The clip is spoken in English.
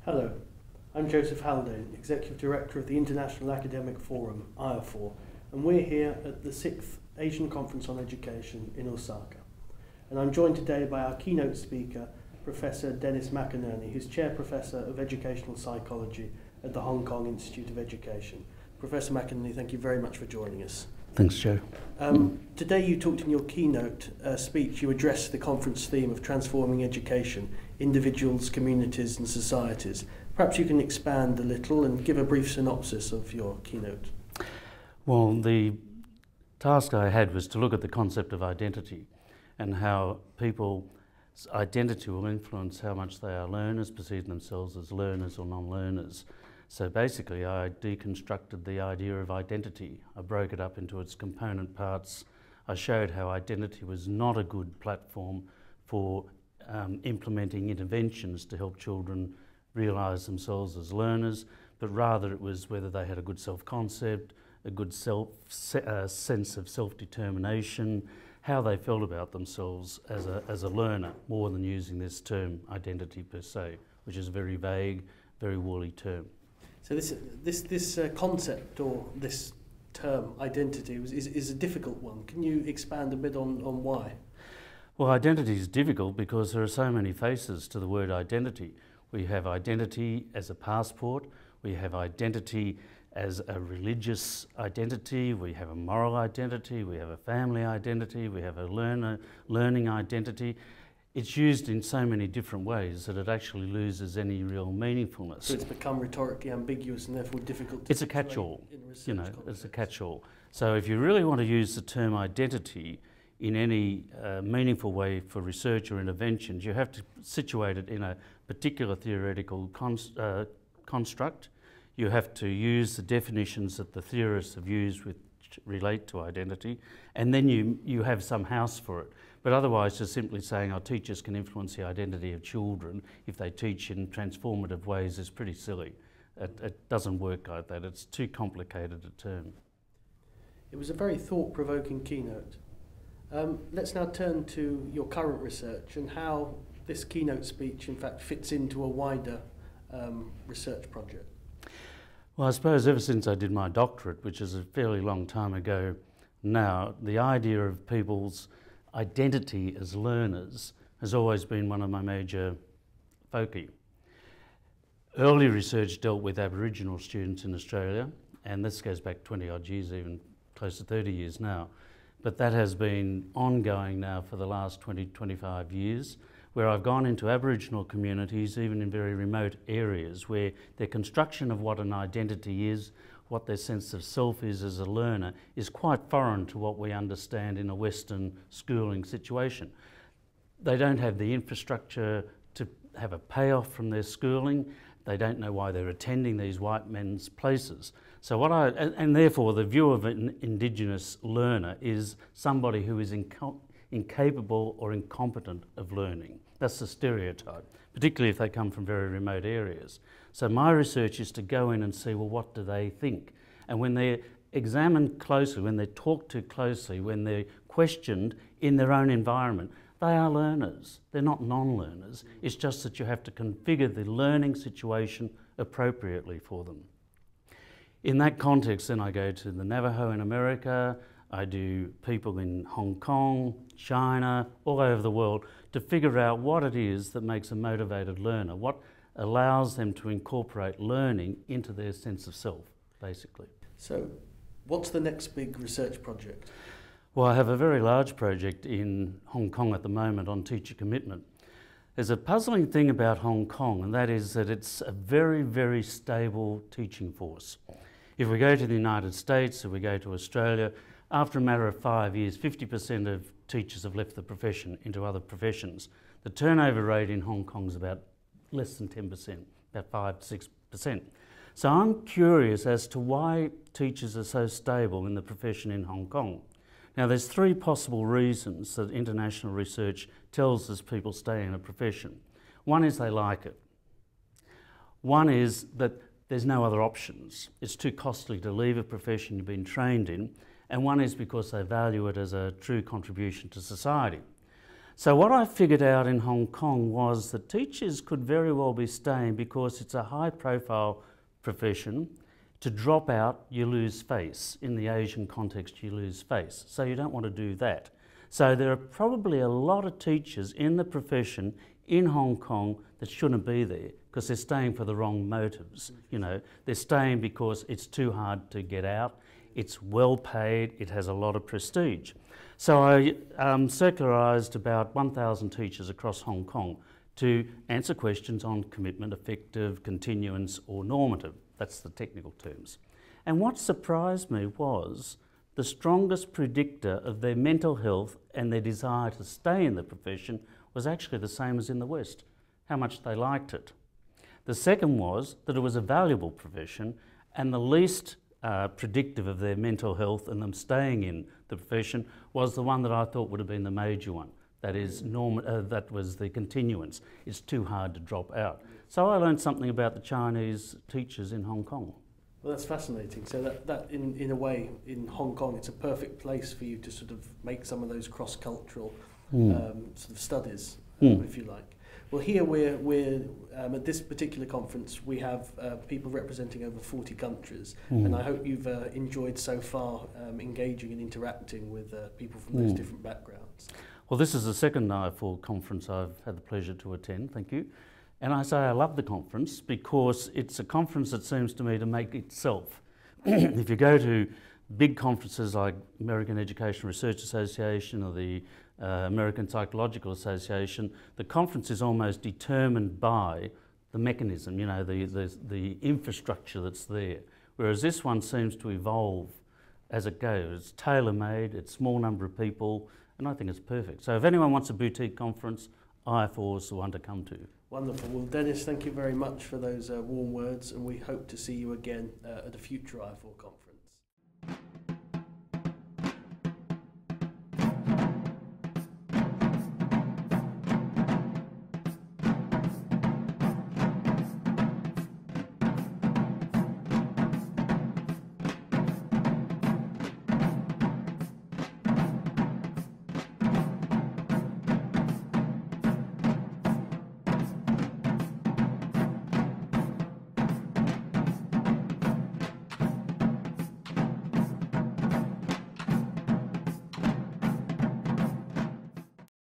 Hello, I'm Joseph Haldane, Executive Director of the International Academic Forum, IAFOR, and we're here at the 6th Asian Conference on Education in Osaka. And I'm joined today by our keynote speaker, Professor Dennis McInerney, who's Chair Professor of Educational Psychology at the Hong Kong Institute of Education. Professor McInerney, thank you very much for joining us. Thanks, Joe. Today you talked in your keynote speech, you addressed the conference theme of transforming education, individuals, communities and societies. Perhaps you can expand a little and give a brief synopsis of your keynote. Well, the task I had was to look at the concept of identity and how people's identity will influence how much they are learners, perceive themselves as learners or non-learners. So basically I deconstructed the idea of identity. I broke it up into its component parts. I showed how identity was not a good platform for implementing interventions to help children realise themselves as learners, but rather it was whether they had a good self-concept, a good sense of self-determination, how they felt about themselves as a learner, more than using this term identity per se, which is a very vague, very woolly term. So this concept or this term identity is a difficult one. Can you expand a bit on why? Well, identity is difficult because there are so many faces to the word identity. We have identity as a passport, we have identity as a religious identity, we have a moral identity, we have a family identity, we have a learning identity. It's used in so many different ways that it actually loses any real meaningfulness. So it's become rhetorically ambiguous and therefore difficult to It's a catch-all, you know, it's a catch-all. So if you really want to use the term identity in any meaningful way for research or interventions, you have to situate it in a particular theoretical construct. You have to use the definitions that the theorists have used which relate to identity, and then you have some house for it. But otherwise, just simply saying our teachers can influence the identity of children if they teach in transformative ways is pretty silly. It doesn't work like that. It's too complicated a term. It was a very thought-provoking keynote. Let's now turn to your current research and how this keynote speech, in fact, fits into a wider research project. Well, I suppose ever since I did my doctorate, which is a fairly long time ago now, the idea of people's identity as learners has always been one of my major foci. Early research dealt with Aboriginal students in Australia, and this goes back 20 odd years, even close to 30 years now. But that has been ongoing now for the last 20, 25 years, where I've gone into Aboriginal communities, even in very remote areas, where their construction of what an identity is, what their sense of self is as a learner, is quite foreign to what we understand in a Western schooling situation. They don't have the infrastructure to have a payoff from their schooling. They don't know why they're attending these white men's places. So and therefore the view of an Indigenous learner is somebody who is incapable or incompetent of learning. That's the stereotype, particularly if they come from very remote areas. So my research is to go in and see, well, what do they think? And when they're examined closely, when they're talked to closely, when they're questioned in their own environment, they are learners. They're not non-learners. It's just that you have to configure the learning situation appropriately for them. In that context, then I go to the Navajo in America, I do people in Hong Kong, China, all over the world to figure out what it is that makes a motivated learner, what allows them to incorporate learning into their sense of self, basically. So, what's the next big research project? Well, I have a very large project in Hong Kong at the moment on teacher commitment. There's a puzzling thing about Hong Kong, and that is that it's a very, very stable teaching force. If we go to the United States, if we go to Australia, after a matter of 5 years, 50% of teachers have left the profession into other professions. The turnover rate in Hong Kong is about less than 10%, about 5 to 6%. So I'm curious as to why teachers are so stable in the profession in Hong Kong. Now there's 3 possible reasons that international research tells us people stay in a profession. One is they like it. One is that there's no other options. It's too costly to leave a profession you've been trained in. And one is because they value it as a true contribution to society. So what I figured out in Hong Kong was that teachers could very well be staying because it's a high-profile profession. To drop out, you lose face. In the Asian context, you lose face. So you don't want to do that. So there are probably a lot of teachers in the profession in Hong Kong that shouldn't be there because they're staying for the wrong motives. You know, they're staying because it's too hard to get out. It's well paid. It has a lot of prestige. So I circularised about 1,000 teachers across Hong Kong to answer questions on commitment, effective, continuance or normative. That's the technical terms. And what surprised me was the strongest predictor of their mental health and their desire to stay in the profession was actually the same as in the West, how much they liked it. The second was that it was a valuable profession, and the least predictive of their mental health and them staying in the profession was the one that I thought would have been the major one. That is, that was the continuance. It's too hard to drop out. So I learned something about the Chinese teachers in Hong Kong. Well, that's fascinating. So that in a way, in Hong Kong, it's a perfect place for you to sort of make some of those cross-cultural sort of studies, if you like. Well, here we're at this particular conference, we have people representing over 40 countries, and I hope you've enjoyed so far engaging and interacting with people from those different backgrounds. Well, this is the second IAFOR conference I've had the pleasure to attend, thank you. And I say I love the conference because it's a conference that seems to me to make itself. If you go to big conferences like American Education Research Association or the American Psychological Association, the conference is almost determined by the mechanism, you know, the infrastructure that's there. Whereas this one seems to evolve as it goes. It's tailor-made, it's a small number of people, and I think it's perfect. So if anyone wants a boutique conference, IAFOR is the one to come to. Wonderful. Well, Dennis, thank you very much for those warm words, and we hope to see you again at a future IAFOR conference.